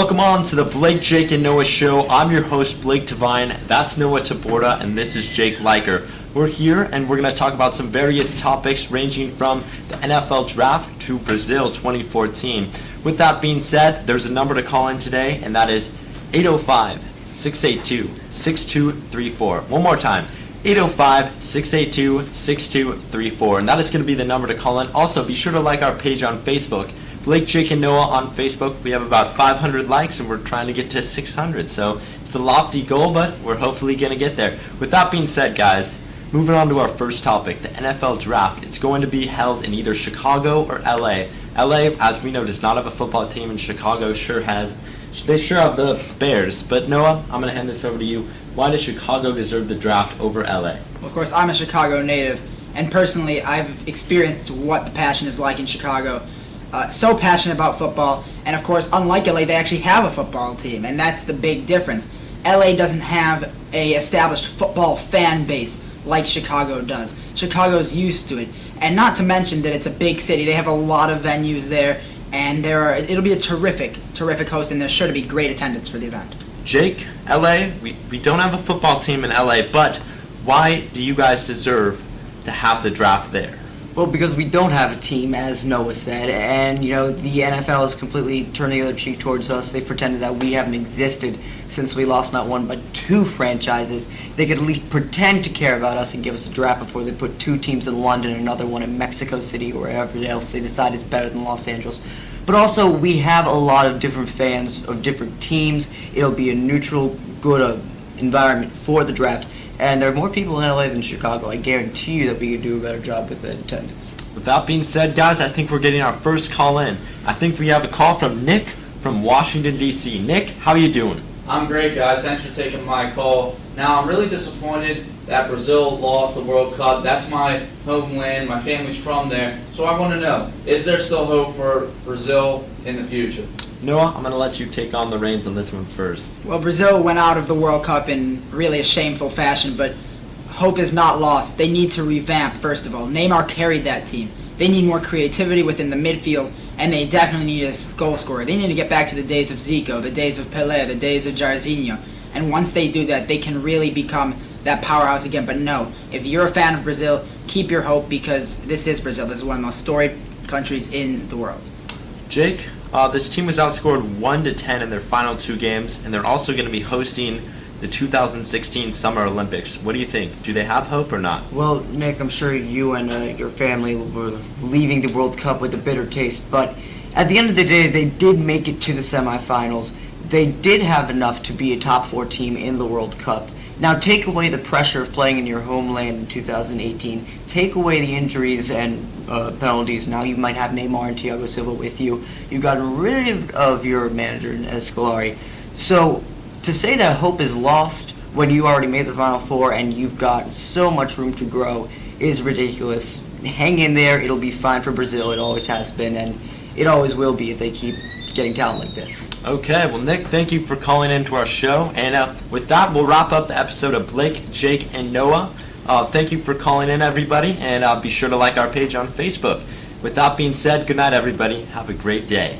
Welcome on to the Blake, Jake, and Noah show. I'm your host, Blake Devine. That's Noah Taborda, and this is Jake Liker. We're here, and we're going to talk about some various topics ranging from the NFL Draft to Brazil 2014. With that being said, there's a number to call in today, and that is 805-682-6234. One more time, 805-682-6234. And that is going to be the number to call in. Also, be sure to like our page on Facebook. Blake, Jake, and Noah on Facebook. We have about 500 likes, and we're trying to get to 600. So it's a lofty goal, but we're hopefully going to get there. With that being said, guys, moving on to our first topic, the NFL Draft. It's going to be held in either Chicago or LA. LA, as we know, does not have a football team, and Chicago sure have the Bears. But Noah, I'm going to hand this over to you. Why does Chicago deserve the draft over LA? Well, of course, I'm a Chicago native, and personally, I've experienced what the passion is like in Chicago. So passionate about football, and of course, unlike LA, they actually have a football team, and that's the big difference. LA doesn't have a established football fan base like Chicago does. Chicago's used to it, and not to mention that it's a big city. They have a lot of venues there, and it'll be a terrific host, and there's sure to be great attendance for the event. Jake, LA, we don't have a football team in LA, but why do you guys deserve to have the draft there? Well, because we don't have a team, as Noah said, and, the NFL has completely turned the other cheek towards us. They pretended that we haven't existed since we lost not one but two franchises. They could at least pretend to care about us and give us a draft before they put two teams in London and another one in Mexico City or wherever else they decide is better than Los Angeles. But also, we have a lot of different fans of different teams. It'll be a neutral, good environment for the draft. And there are more people in LA than Chicago. I guarantee you that we could do a better job with the attendance. With that being said, guys, I think we're getting our first call in. I think we have a call from Nick from Washington, D.C. Nick, how are you doing? I'm great, guys. Thanks for taking my call. Now, I'm really disappointed that Brazil lost the World Cup. That's my homeland. My family's from there. So I want to know, is there still hope for Brazil in the future? Noah, I'm going to let you take on the reins on this one first. Well, Brazil went out of the World Cup in really a shameful fashion, but hope is not lost. They need to revamp, first of all. Neymar carried that team. They need more creativity within the midfield, and they definitely need a goal scorer. They need to get back to the days of Zico, the days of Pelé, the days of Jairzinho. And once they do that, they can really become that powerhouse again. But no, if you're a fan of Brazil, keep your hope, because this is Brazil. This is one of the most storied countries in the world. Jake, this team was outscored 1-10 in their final two games, and they're also going to be hosting the 2016 Summer Olympics. What do you think? Do they have hope or not? Well, Nick, I'm sure you and your family were leaving the World Cup with a bitter taste, but at the end of the day, they did make it to the semifinals. They did have enough to be a top 4 team in the World Cup. Now, take away the pressure of playing in your homeland in 2018. Take away the injuries and penalties. Now you might have Neymar and Thiago Silva with you. You've gotten rid of your manager, Scolari. So to say that hope is lost when you already made the Final Four and you've got so much room to grow is ridiculous. Hang in there. It'll be fine for Brazil. It always has been, and it always will be if they keep getting talent like this. Okay, well, Nick, thank you for calling into our show. And with that, we'll wrap up the episode of Blake, Jake, and Noah. Thank you for calling in, everybody, and be sure to like our page on Facebook. With that being said, good night, everybody. Have a great day.